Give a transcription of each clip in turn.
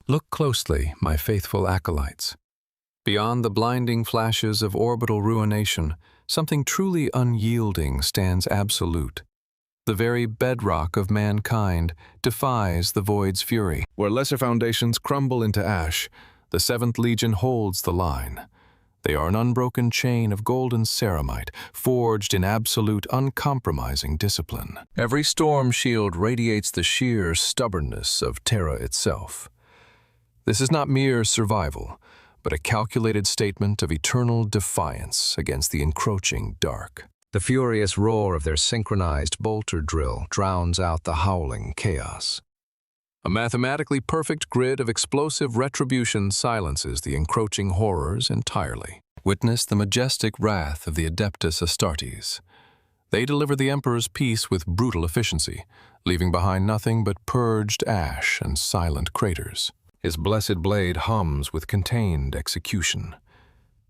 Look closely, my faithful acolytes. Beyond the blinding flashes of orbital ruination, something truly unyielding stands absolute. The very bedrock of mankind defies the void's fury. Where lesser foundations crumble into ash, the VII Legion holds the line. They are an unbroken chain of golden ceramite, forged in absolute, uncompromising discipline. Every storm shield radiates the sheer stubbornness of Terra itself. This is not mere survival, but a calculated statement of eternal defiance against the encroaching dark. The furious roar of their synchronized bolter drill drowns out the howling chaos. A mathematically perfect grid of explosive retribution silences the encroaching horrors entirely. Witness the majestic wrath of the Adeptus Astartes. They deliver the Emperor's peace with brutal efficiency, leaving behind nothing but purged ash and silent craters. His blessed blade hums with contained execution.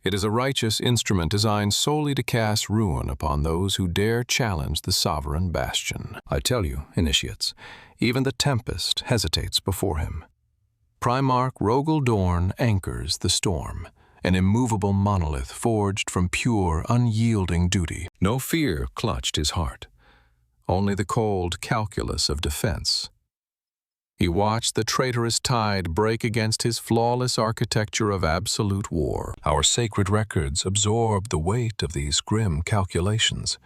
It is a righteous instrument designed solely to cast ruin upon those who dare challenge the sovereign bastion. I tell you, initiates, even the tempest hesitates before him. Primarch Rogal Dorn anchors the storm, an immovable monolith forged from pure, unyielding duty. No fear clutched his heart, only the cold calculus of defense. He watched the traitorous tide break against his flawless architecture of absolute war. Our sacred records absorb the weight of these grim calculations.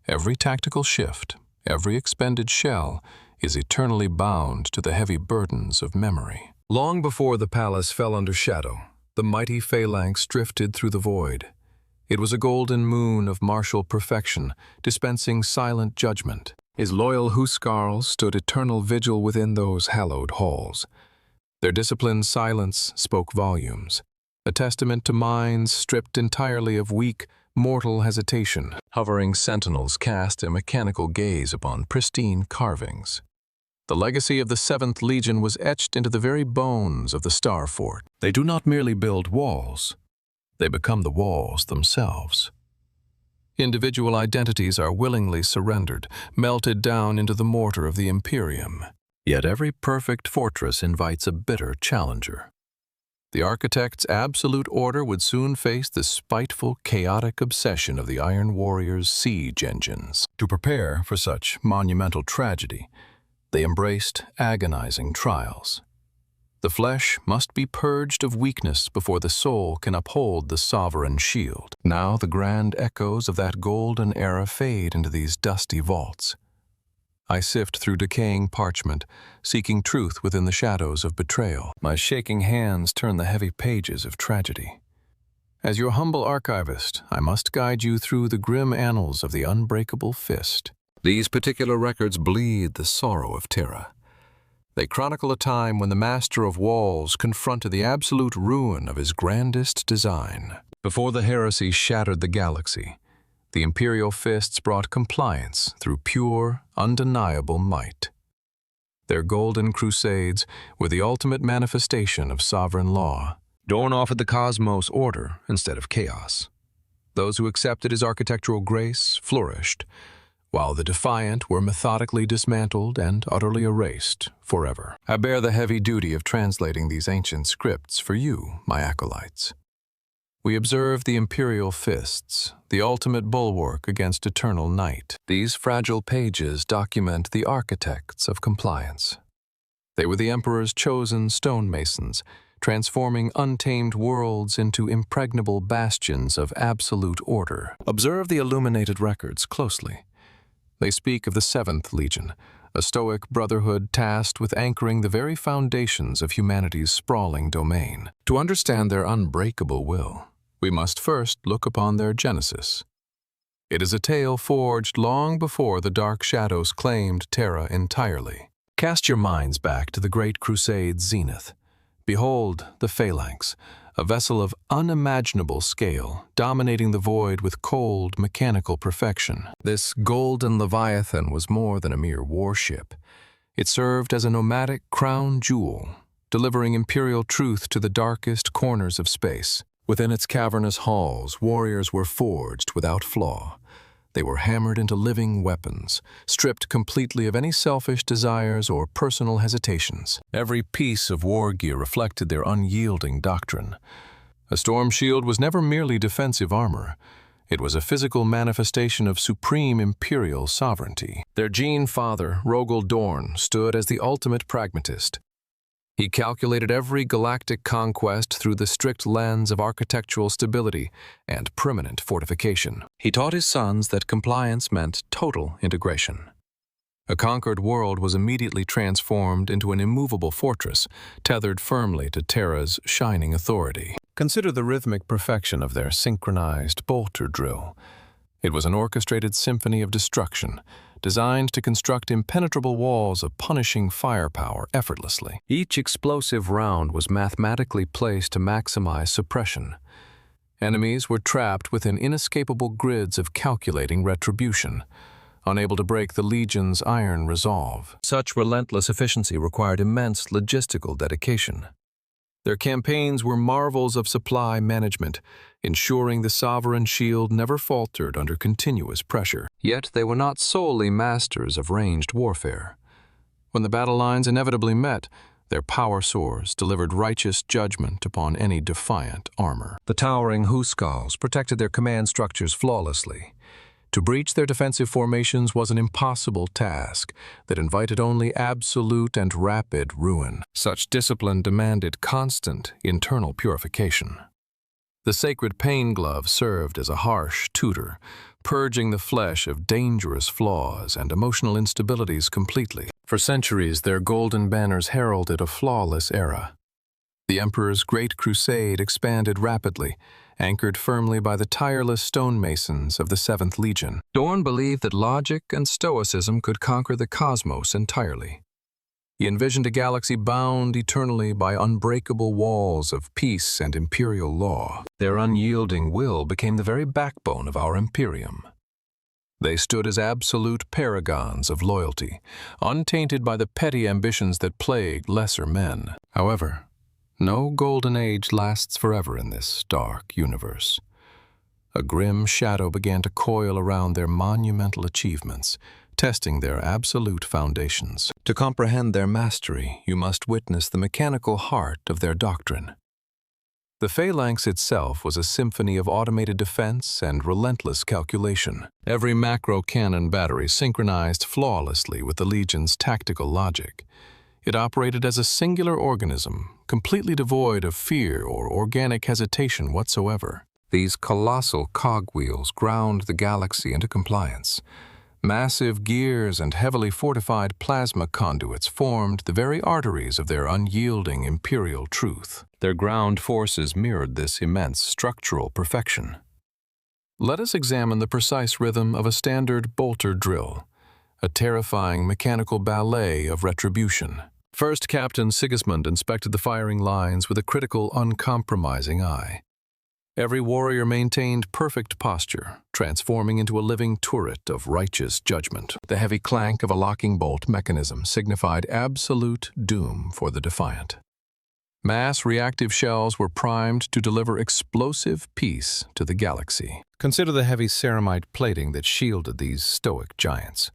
Every tactical shift, every expended shell, is eternally bound to the heavy burdens of memory. Long before the palace fell under shadow, the mighty Phalanx drifted through the void. It was a golden moon of martial perfection, dispensing silent judgment. His loyal huscarls stood eternal vigil within those hallowed halls. Their disciplined silence spoke volumes, a testament to minds stripped entirely of weak, mortal hesitation. Hovering sentinels cast a mechanical gaze upon pristine carvings. The legacy of the VII Legion was etched into the very bones of the Star Fort. They do not merely build walls, they become the walls themselves. Individual identities are willingly surrendered, melted down into the mortar of the Imperium. Yet every perfect fortress invites a bitter challenger. The architect's absolute order would soon face the spiteful, chaotic obsession of the Iron Warrior's siege engines. To prepare for such monumental tragedy, they embraced agonizing trials. The flesh must be purged of weakness before the soul can uphold the sovereign shield. Now the grand echoes of that golden era fade into these dusty vaults. I sift through decaying parchment, seeking truth within the shadows of betrayal. My shaking hands turn the heavy pages of tragedy. As your humble archivist, I must guide you through the grim annals of the unbreakable fist. These particular records bleed the sorrow of Terra. They chronicle a time when the Master of Walls confronted the absolute ruin of his grandest design. Before the heresy shattered the galaxy, the Imperial Fists brought compliance through pure, undeniable might. Their golden crusades were the ultimate manifestation of sovereign law. Dorn offered the cosmos order instead of chaos. Those who accepted his architectural grace flourished, while the defiant were methodically dismantled and utterly erased forever. I bear the heavy duty of translating these ancient scripts for you, my acolytes. We observe the Imperial Fists, the ultimate bulwark against eternal night. These fragile pages document the architects of compliance. They were the Emperor's chosen stonemasons, transforming untamed worlds into impregnable bastions of absolute order. Observe the illuminated records closely. They speak of the VII Legion, a stoic brotherhood tasked with anchoring the very foundations of humanity's sprawling domain. To understand their unbreakable will, we must first look upon their genesis. It is a tale forged long before the dark shadows claimed Terra entirely. Cast your minds back to the Great Crusade's zenith. Behold the Phalanx, a vessel of unimaginable scale, dominating the void with cold, mechanical perfection. This golden leviathan was more than a mere warship. It served as a nomadic crown jewel, delivering imperial truth to the darkest corners of space. Within its cavernous halls, warriors were forged without flaw. They were hammered into living weapons, stripped completely of any selfish desires or personal hesitations. Every piece of war gear reflected their unyielding doctrine. A storm shield was never merely defensive armor. It was a physical manifestation of supreme imperial sovereignty. Their gene father, Rogal Dorn, stood as the ultimate pragmatist. He calculated every galactic conquest through the strict lens of architectural stability and permanent fortification. He taught his sons that compliance meant total integration. A conquered world was immediately transformed into an immovable fortress, tethered firmly to Terra's shining authority. Consider the rhythmic perfection of their synchronized bolter drill. It was an orchestrated symphony of destruction, designed to construct impenetrable walls of punishing firepower effortlessly. Each explosive round was mathematically placed to maximize suppression. Enemies were trapped within inescapable grids of calculating retribution, unable to break the Legion's iron resolve. Such relentless efficiency required immense logistical dedication. Their campaigns were marvels of supply management, ensuring the sovereign shield never faltered under continuous pressure. Yet they were not solely masters of ranged warfare. When the battle lines inevitably met, their power swords delivered righteous judgment upon any defiant armor. The towering Huskarls protected their command structures flawlessly. To breach their defensive formations was an impossible task that invited only absolute and rapid ruin. Such discipline demanded constant internal purification. The sacred pain glove served as a harsh tutor, purging the flesh of dangerous flaws and emotional instabilities completely. For centuries, their golden banners heralded a flawless era. The Emperor's great crusade expanded rapidly, anchored firmly by the tireless stonemasons of the VII Legion. Dorn believed that logic and stoicism could conquer the cosmos entirely. He envisioned a galaxy bound eternally by unbreakable walls of peace and imperial law. Their unyielding will became the very backbone of our Imperium. They stood as absolute paragons of loyalty, untainted by the petty ambitions that plagued lesser men. However, no golden age lasts forever in this dark universe. A grim shadow began to coil around their monumental achievements, testing their absolute foundations. To comprehend their mastery, you must witness the mechanical heart of their doctrine. The Phalanx itself was a symphony of automated defense and relentless calculation. Every macro cannon battery synchronized flawlessly with the Legion's tactical logic. It operated as a singular organism, completely devoid of fear or organic hesitation whatsoever. These colossal cogwheels ground the galaxy into compliance. Massive gears and heavily fortified plasma conduits formed the very arteries of their unyielding imperial truth. Their ground forces mirrored this immense structural perfection. Let us examine the precise rhythm of a standard bolter drill, a terrifying mechanical ballet of retribution. First, Captain Sigismund inspected the firing lines with a critical, uncompromising eye. Every warrior maintained perfect posture, transforming into a living turret of righteous judgment. The heavy clank of a locking bolt mechanism signified absolute doom for the defiant. Mass reactive shells were primed to deliver explosive peace to the galaxy. Consider the heavy ceramite plating that shielded these stoic giants.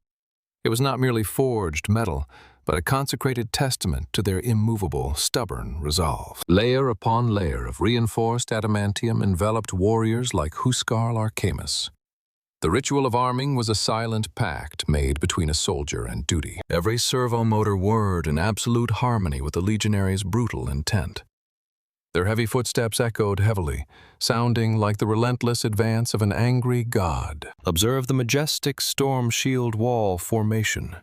It was not merely forged metal, but a consecrated testament to their immovable, stubborn resolve. Layer upon layer of reinforced adamantium enveloped warriors like Huskarl Arcamus. The ritual of arming was a silent pact made between a soldier and duty. Every servomotor whirred in absolute harmony with the legionaries' brutal intent. Their heavy footsteps echoed heavily, sounding like the relentless advance of an angry god. Observe the majestic storm shield wall formation.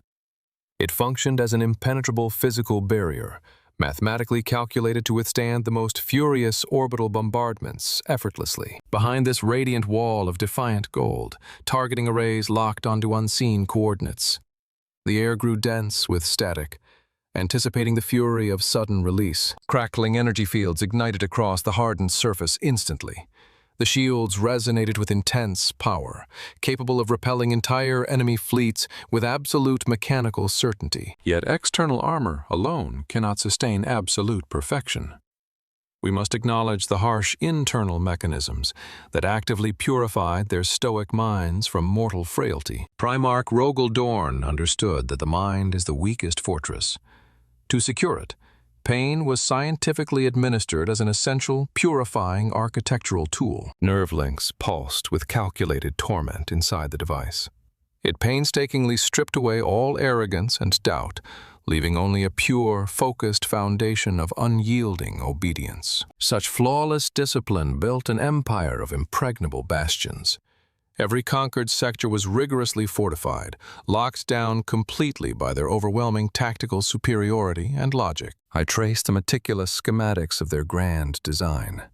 It functioned as an impenetrable physical barrier, mathematically calculated to withstand the most furious orbital bombardments effortlessly. Behind this radiant wall of defiant gold, targeting arrays locked onto unseen coordinates. The air grew dense with static, anticipating the fury of sudden release. Crackling energy fields ignited across the hardened surface instantly. The shields resonated with intense power, capable of repelling entire enemy fleets with absolute mechanical certainty. Yet external armor alone cannot sustain absolute perfection. We must acknowledge the harsh internal mechanisms that actively purified their stoic minds from mortal frailty. Primarch Rogal Dorn understood that the mind is the weakest fortress. To secure it, pain was scientifically administered as an essential, purifying architectural tool. Nerve links pulsed with calculated torment inside the device. It painstakingly stripped away all arrogance and doubt, leaving only a pure, focused foundation of unyielding obedience. Such flawless discipline built an empire of impregnable bastions. Every conquered sector was rigorously fortified, locked down completely by their overwhelming tactical superiority and logic. I traced the meticulous schematics of their grand design.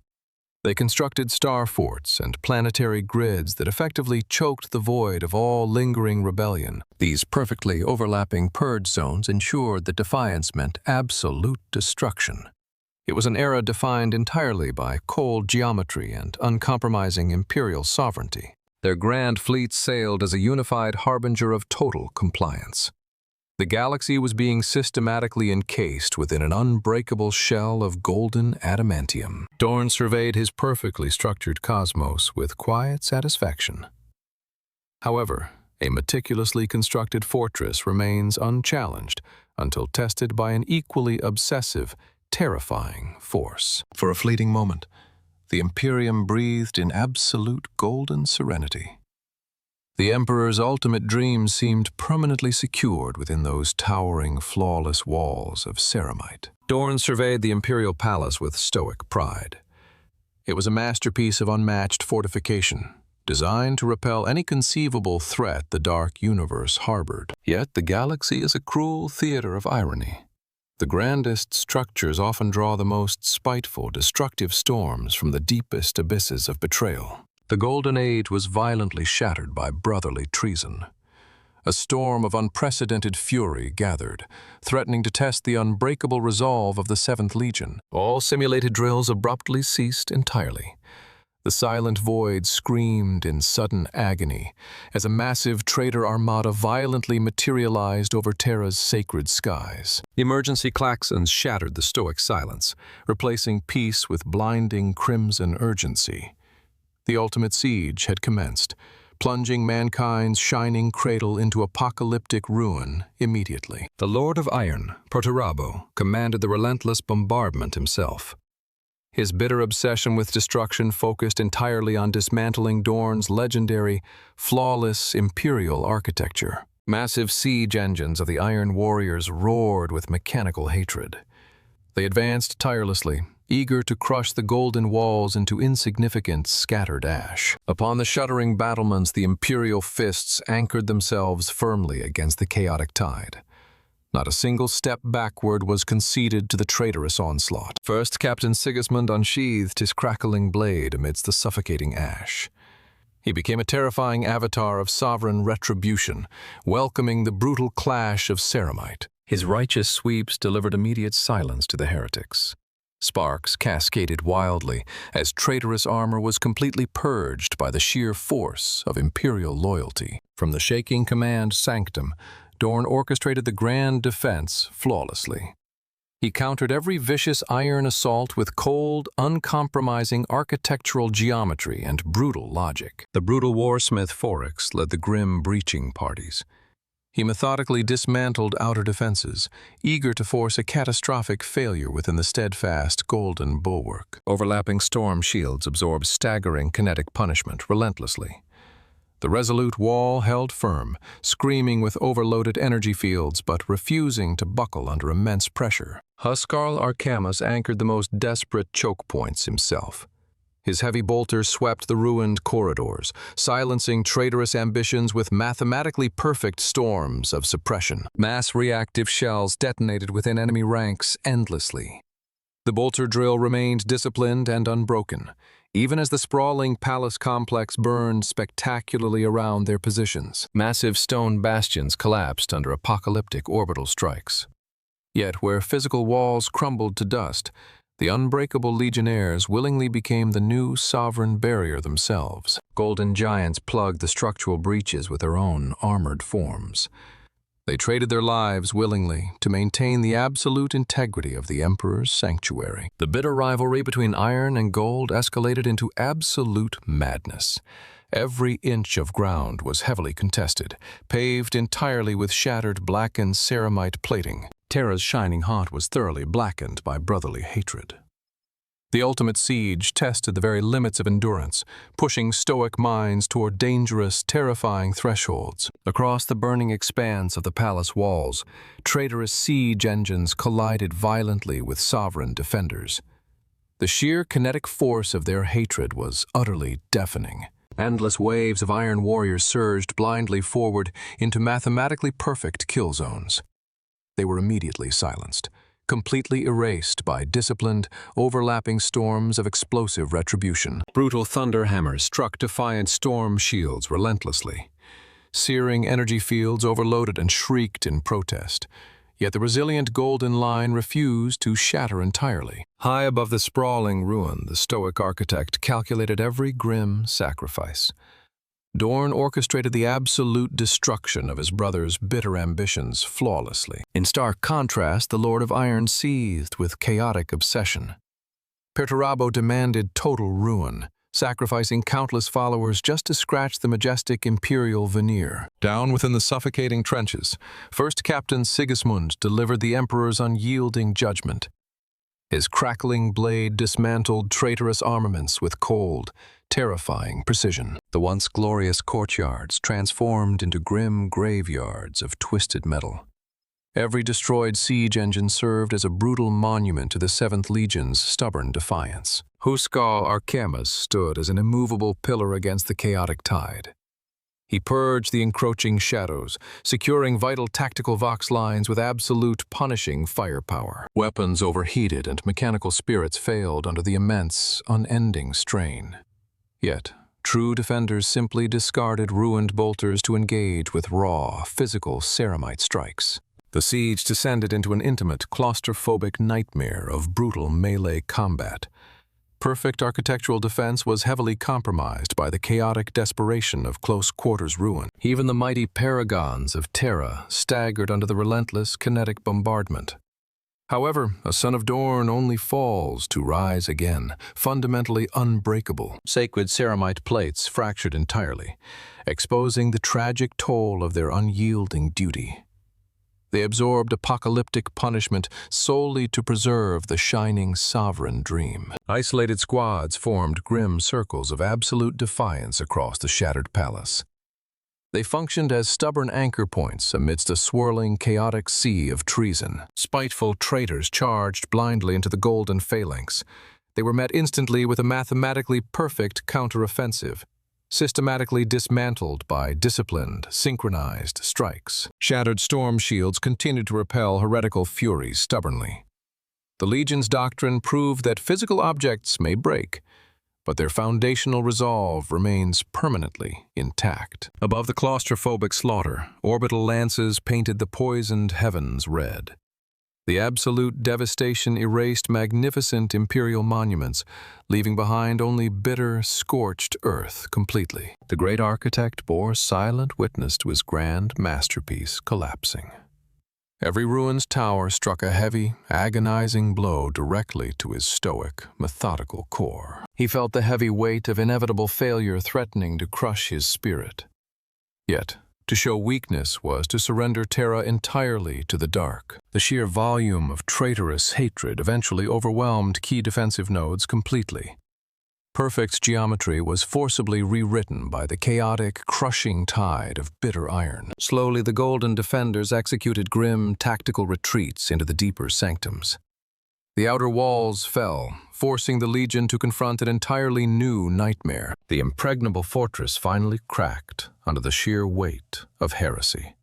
They constructed star forts and planetary grids that effectively choked the void of all lingering rebellion. These perfectly overlapping purge zones ensured that defiance meant absolute destruction. It was an era defined entirely by cold geometry and uncompromising imperial sovereignty. Their grand fleet sailed as a unified harbinger of total compliance. The galaxy was being systematically encased within an unbreakable shell of golden adamantium. Dorn surveyed his perfectly structured cosmos with quiet satisfaction. However, a meticulously constructed fortress remains unchallenged until tested by an equally obsessive, terrifying force. For a fleeting moment, the Imperium breathed in absolute golden serenity. The Emperor's ultimate dream seemed permanently secured within those towering, flawless walls of ceramite. Dorn surveyed the Imperial Palace with stoic pride. It was a masterpiece of unmatched fortification, designed to repel any conceivable threat the dark universe harbored. Yet the galaxy is a cruel theater of irony. The grandest structures often draw the most spiteful, destructive storms from the deepest abysses of betrayal. The Golden Age was violently shattered by brotherly treason. A storm of unprecedented fury gathered, threatening to test the unbreakable resolve of the VII Legion. All simulated drills abruptly ceased entirely. The silent void screamed in sudden agony as a massive traitor armada violently materialized over Terra's sacred skies. Emergency klaxons shattered the stoic silence, replacing peace with blinding crimson urgency. The ultimate siege had commenced, plunging mankind's shining cradle into apocalyptic ruin immediately. The Lord of Iron, Perturabo, commanded the relentless bombardment himself. His bitter obsession with destruction focused entirely on dismantling Dorn's legendary, flawless imperial architecture. Massive siege engines of the Iron Warriors roared with mechanical hatred. They advanced tirelessly, eager to crush the golden walls into insignificant, scattered ash. Upon the shuddering battlements, the Imperial Fists anchored themselves firmly against the chaotic tide. Not a single step backward was conceded to the traitorous onslaught. First, Captain Sigismund unsheathed his crackling blade amidst the suffocating ash. He became a terrifying avatar of sovereign retribution, welcoming the brutal clash of ceramite. His righteous sweeps delivered immediate silence to the heretics. Sparks cascaded wildly as traitorous armor was completely purged by the sheer force of imperial loyalty. From the shaking command sanctum, Dorn orchestrated the grand defense flawlessly. He countered every vicious iron assault with cold, uncompromising architectural geometry and brutal logic. The brutal warsmith Phalanx led the grim breaching parties. He methodically dismantled outer defenses, eager to force a catastrophic failure within the steadfast golden bulwark. Overlapping storm shields absorbed staggering kinetic punishment relentlessly. The resolute wall held firm, screaming with overloaded energy fields but refusing to buckle under immense pressure. Huskarl Arcamus anchored the most desperate choke points himself. His heavy bolters swept the ruined corridors, silencing traitorous ambitions with mathematically perfect storms of suppression. Mass reactive shells detonated within enemy ranks endlessly. The bolter drill remained disciplined and unbroken, even as the sprawling palace complex burned spectacularly around their positions. Massive stone bastions collapsed under apocalyptic orbital strikes. Yet where physical walls crumbled to dust, the unbreakable legionnaires willingly became the new sovereign barrier themselves. Golden giants plugged the structural breaches with their own armored forms. They traded their lives willingly to maintain the absolute integrity of the Emperor's sanctuary. The bitter rivalry between iron and gold escalated into absolute madness. Every inch of ground was heavily contested, paved entirely with shattered blackened ceramite plating. Terra's shining heart was thoroughly blackened by brotherly hatred. The ultimate siege tested the very limits of endurance, pushing stoic minds toward dangerous, terrifying thresholds. Across the burning expanse of the palace walls, traitorous siege engines collided violently with sovereign defenders. The sheer kinetic force of their hatred was utterly deafening. Endless waves of iron warriors surged blindly forward into mathematically perfect kill zones. They were immediately silenced, completely erased by disciplined, overlapping storms of explosive retribution. Brutal thunder hammers struck defiant storm shields relentlessly. Searing energy fields overloaded and shrieked in protest. Yet the resilient golden line refused to shatter entirely. High above the sprawling ruin, the stoic architect calculated every grim sacrifice. Dorn orchestrated the absolute destruction of his brother's bitter ambitions flawlessly. In stark contrast, the Lord of Iron seethed with chaotic obsession. Perturabo demanded total ruin, sacrificing countless followers just to scratch the majestic imperial veneer. Down within the suffocating trenches, First Captain Sigismund delivered the Emperor's unyielding judgment. His crackling blade dismantled traitorous armaments with cold, terrifying precision. The once glorious courtyards transformed into grim graveyards of twisted metal. Every destroyed siege engine served as a brutal monument to the VII Legion's stubborn defiance. Huskal Archemus stood as an immovable pillar against the chaotic tide. He purged the encroaching shadows, securing vital tactical vox lines with absolute punishing firepower. Weapons overheated and mechanical spirits failed under the immense, unending strain. Yet, true defenders simply discarded ruined bolters to engage with raw, physical ceramite strikes. The siege descended into an intimate, claustrophobic nightmare of brutal melee combat. Perfect architectural defense was heavily compromised by the chaotic desperation of close-quarters ruin. Even the mighty paragons of Terra staggered under the relentless kinetic bombardment. However, a son of Dorn only falls to rise again, fundamentally unbreakable. Sacred ceramite plates fractured entirely, exposing the tragic toll of their unyielding duty. They absorbed apocalyptic punishment solely to preserve the shining sovereign dream. Isolated squads formed grim circles of absolute defiance across the shattered palace. They functioned as stubborn anchor points amidst a swirling, chaotic sea of treason. Spiteful traitors charged blindly into the golden phalanx. They were met instantly with a mathematically perfect counteroffensive, systematically dismantled by disciplined, synchronized strikes. Shattered storm shields continued to repel heretical furies stubbornly. The Legion's doctrine proved that physical objects may break, but their foundational resolve remains permanently intact. Above the claustrophobic slaughter, orbital lances painted the poisoned heavens red. The absolute devastation erased magnificent imperial monuments, leaving behind only bitter, scorched earth completely. The great architect bore silent witness to his grand masterpiece collapsing. Every ruin's tower struck a heavy, agonizing blow directly to his stoic, methodical core. He felt the heavy weight of inevitable failure threatening to crush his spirit. Yet, to show weakness was to surrender Terra entirely to the dark. The sheer volume of traitorous hatred eventually overwhelmed key defensive nodes completely. Perfect geometry was forcibly rewritten by the chaotic, crushing tide of bitter iron. Slowly, the golden defenders executed grim, tactical retreats into the deeper sanctums. The outer walls fell, forcing the Legion to confront an entirely new nightmare. The impregnable fortress finally cracked under the sheer weight of heresy.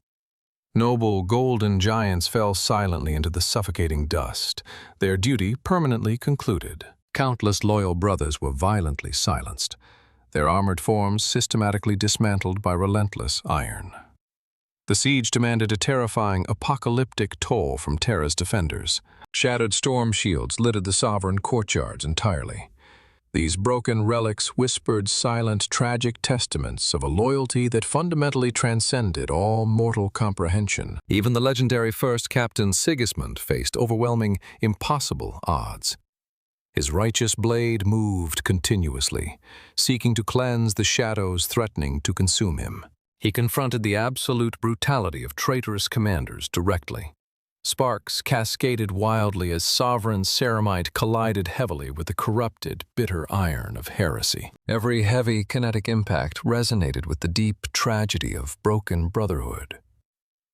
Noble golden giants fell silently into the suffocating dust, their duty permanently concluded. Countless loyal brothers were violently silenced, their armored forms systematically dismantled by relentless iron. The siege demanded a terrifying, apocalyptic toll from Terra's defenders. Shattered storm shields littered the sovereign courtyards entirely. These broken relics whispered silent, tragic testaments of a loyalty that fundamentally transcended all mortal comprehension. Even the legendary first Captain Sigismund faced overwhelming, impossible odds. His righteous blade moved continuously, seeking to cleanse the shadows threatening to consume him. He confronted the absolute brutality of traitorous commanders directly. Sparks cascaded wildly as sovereign ceramite collided heavily with the corrupted, bitter iron of heresy. Every heavy kinetic impact resonated with the deep tragedy of broken brotherhood.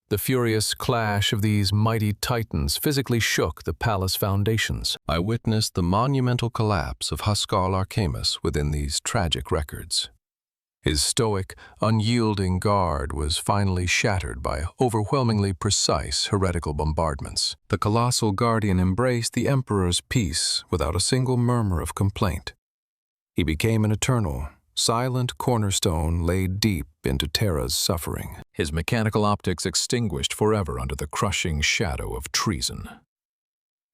The furious clash of these mighty titans physically shook the palace foundations. I witnessed the monumental collapse of Huskal Arcamus within these tragic records. His stoic, unyielding guard was finally shattered by overwhelmingly precise heretical bombardments. The colossal guardian embraced the Emperor's peace without a single murmur of complaint. He became an eternal, silent cornerstone laid deep into Terra's suffering, his mechanical optics extinguished forever under the crushing shadow of treason.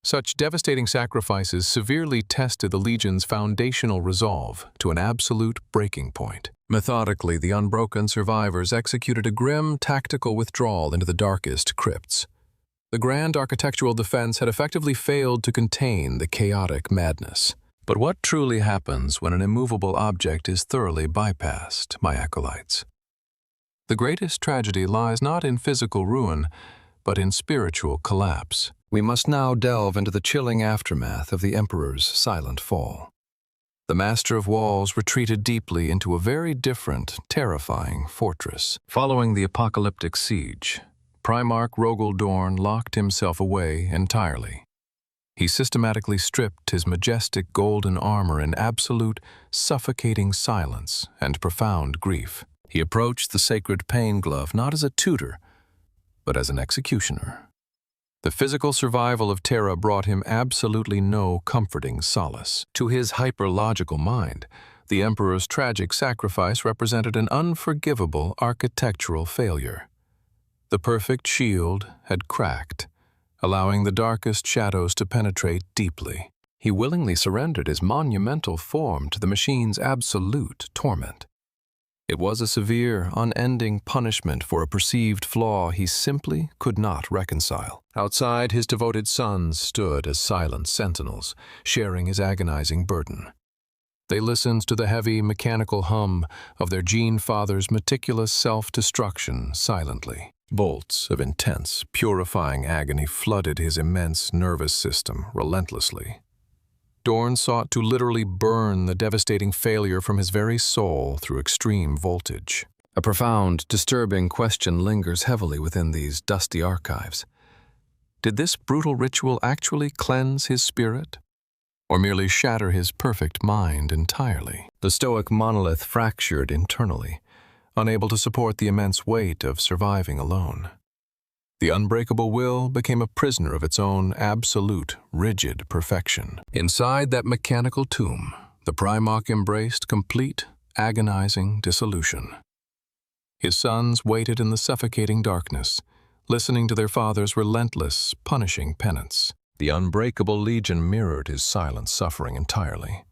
Such devastating sacrifices severely tested the Legion's foundational resolve to an absolute breaking point. Methodically, the unbroken survivors executed a grim tactical withdrawal into the darkest crypts. The grand architectural defense had effectively failed to contain the chaotic madness. But what truly happens when an immovable object is thoroughly bypassed, my acolytes? The greatest tragedy lies not in physical ruin, but in spiritual collapse. We must now delve into the chilling aftermath of the Emperor's silent fall. The Master of Walls retreated deeply into a very different, terrifying fortress. Following the apocalyptic siege, Primarch Rogal Dorn locked himself away entirely. He systematically stripped his majestic golden armor in absolute, suffocating silence and profound grief. He approached the sacred pain glove not as a tutor, but as an executioner. The physical survival of Terra brought him absolutely no comforting solace. To his hyper-logical mind, the Emperor's tragic sacrifice represented an unforgivable architectural failure. The perfect shield had cracked, allowing the darkest shadows to penetrate deeply. He willingly surrendered his monumental form to the machine's absolute torment. It was a severe, unending punishment for a perceived flaw he simply could not reconcile. Outside, his devoted sons stood as silent sentinels, sharing his agonizing burden. They listened to the heavy, mechanical hum of their gene father's meticulous self-destruction silently. Bolts of intense, purifying agony flooded his immense nervous system relentlessly. Dorn sought to literally burn the devastating failure from his very soul through extreme voltage. A profound, disturbing question lingers heavily within these dusty archives. Did this brutal ritual actually cleanse his spirit, or merely shatter his perfect mind entirely? The stoic monolith fractured internally, unable to support the immense weight of surviving alone. The unbreakable will became a prisoner of its own absolute, rigid perfection. Inside that mechanical tomb, the Primarch embraced complete, agonizing dissolution. His sons waited in the suffocating darkness, listening to their father's relentless, punishing penance. The unbreakable Legion mirrored his silent suffering entirely.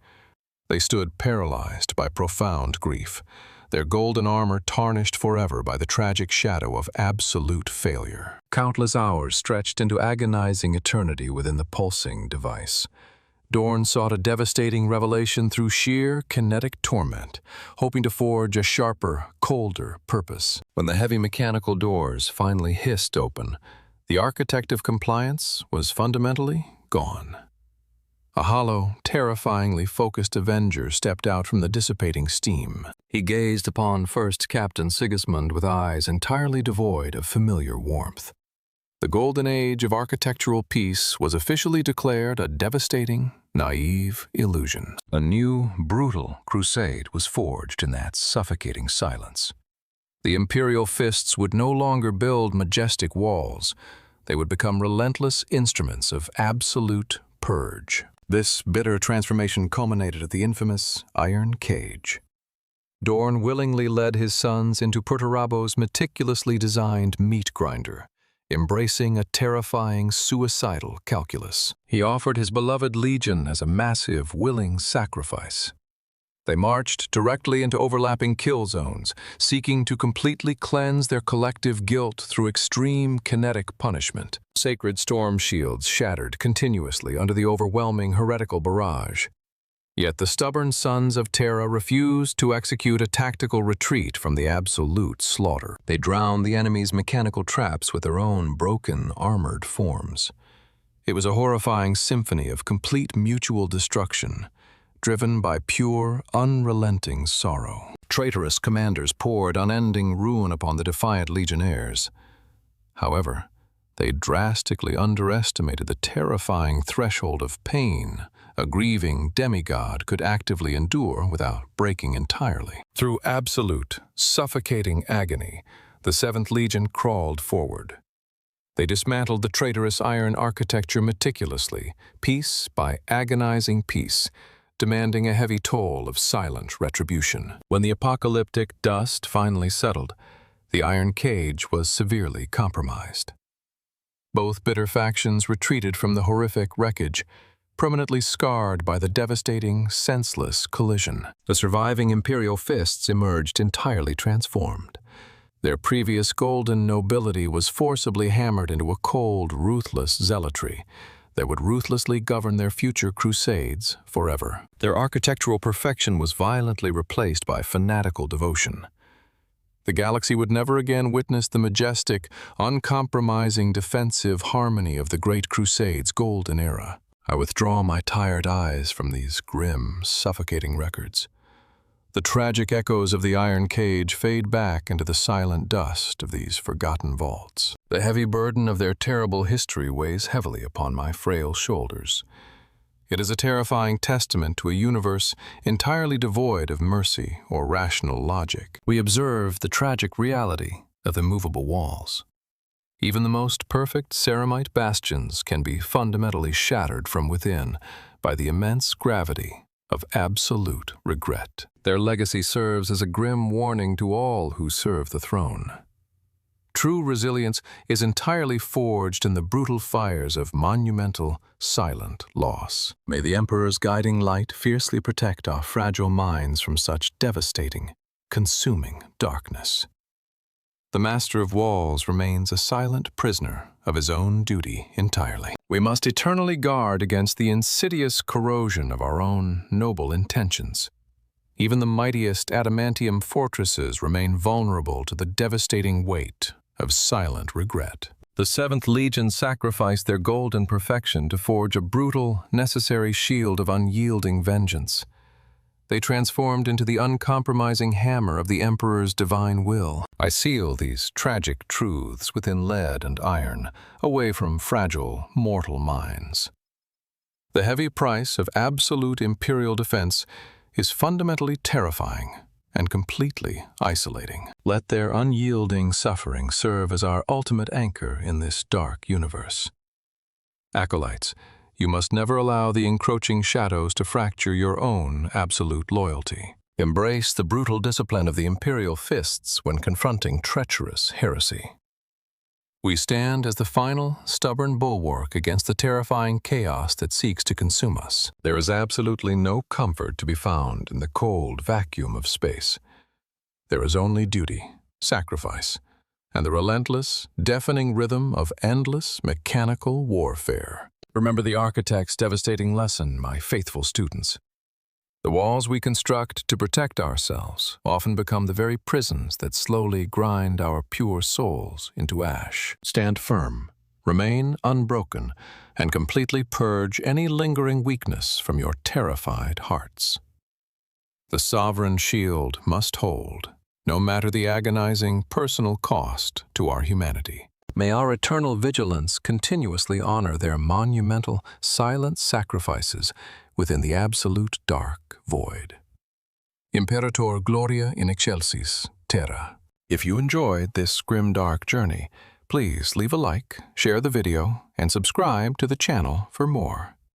They stood paralyzed by profound grief, their golden armor tarnished forever by the tragic shadow of absolute failure. Countless hours stretched into agonizing eternity within the pulsing device. Dorn sought a devastating revelation through sheer kinetic torment, hoping to forge a sharper, colder purpose. When the heavy mechanical doors finally hissed open, the architect of compliance was fundamentally gone. A hollow, terrifyingly focused Avenger stepped out from the dissipating steam. He gazed upon First Captain Sigismund with eyes entirely devoid of familiar warmth. The golden age of architectural peace was officially declared a devastating, naive illusion. A new, brutal crusade was forged in that suffocating silence. The Imperial Fists would no longer build majestic walls. They would become relentless instruments of absolute purge. This bitter transformation culminated at the infamous Iron Cage. Dorn willingly led his sons into Perturabo's meticulously designed meat grinder, embracing a terrifying suicidal calculus. He offered his beloved legion as a massive, willing sacrifice. They marched directly into overlapping kill zones, seeking to completely cleanse their collective guilt through extreme kinetic punishment. Sacred storm shields shattered continuously under the overwhelming heretical barrage. Yet the stubborn sons of Terra refused to execute a tactical retreat from the absolute slaughter. They drowned the enemy's mechanical traps with their own broken, armored forms. It was a horrifying symphony of complete mutual destruction, driven by pure, unrelenting sorrow. Traitorous commanders poured unending ruin upon the defiant legionnaires. However, they drastically underestimated the terrifying threshold of pain a grieving demigod could actively endure without breaking entirely. Through absolute, suffocating agony, the 7th Legion crawled forward. They dismantled the traitorous iron architecture meticulously, piece by agonizing piece, demanding a heavy toll of silent retribution. When the apocalyptic dust finally settled, the iron cage was severely compromised. Both bitter factions retreated from the horrific wreckage, permanently scarred by the devastating, senseless collision. The surviving Imperial Fists emerged entirely transformed. Their previous golden nobility was forcibly hammered into a cold, ruthless zealotry that would ruthlessly govern their future crusades forever. Their architectural perfection was violently replaced by fanatical devotion. The galaxy would never again witness the majestic, uncompromising defensive harmony of the Great Crusade's golden era. I withdraw my tired eyes from these grim, suffocating records. The tragic echoes of the iron cage fade back into the silent dust of these forgotten vaults. The heavy burden of their terrible history weighs heavily upon my frail shoulders. It is a terrifying testament to a universe entirely devoid of mercy or rational logic. We observe the tragic reality of the movable walls. Even the most perfect ceramite bastions can be fundamentally shattered from within by the immense gravity of absolute regret. Their legacy serves as a grim warning to all who serve the throne. True resilience is entirely forged in the brutal fires of monumental, silent loss. May the Emperor's guiding light fiercely protect our fragile minds from such devastating, consuming darkness. The Master of Walls remains a silent prisoner of his own duty entirely. We must eternally guard against the insidious corrosion of our own noble intentions. Even the mightiest adamantium fortresses remain vulnerable to the devastating weight of silent regret. The 7th Legion sacrificed their golden perfection to forge a brutal, necessary shield of unyielding vengeance. They transformed into the uncompromising hammer of the Emperor's divine will. I seal these tragic truths within lead and iron, away from fragile, mortal minds. The heavy price of absolute imperial defense is fundamentally terrifying and completely isolating. Let their unyielding suffering serve as our ultimate anchor in this dark universe. Acolytes, you must never allow the encroaching shadows to fracture your own absolute loyalty. Embrace the brutal discipline of the Imperial Fists when confronting treacherous heresy. We stand as the final, stubborn bulwark against the terrifying chaos that seeks to consume us. There is absolutely no comfort to be found in the cold vacuum of space. There is only duty, sacrifice, and the relentless, deafening rhythm of endless, mechanical warfare. Remember the architect's devastating lesson, my faithful students. The walls we construct to protect ourselves often become the very prisons that slowly grind our pure souls into ash. Stand firm, remain unbroken, and completely purge any lingering weakness from your terrified hearts. The sovereign shield must hold, no matter the agonizing personal cost to our humanity. May our eternal vigilance continuously honor their monumental, silent sacrifices within the absolute dark void. Imperator Gloria in Excelsis, Terra. If you enjoyed this Grimdark journey, please leave a like, share the video, and subscribe to the channel for more.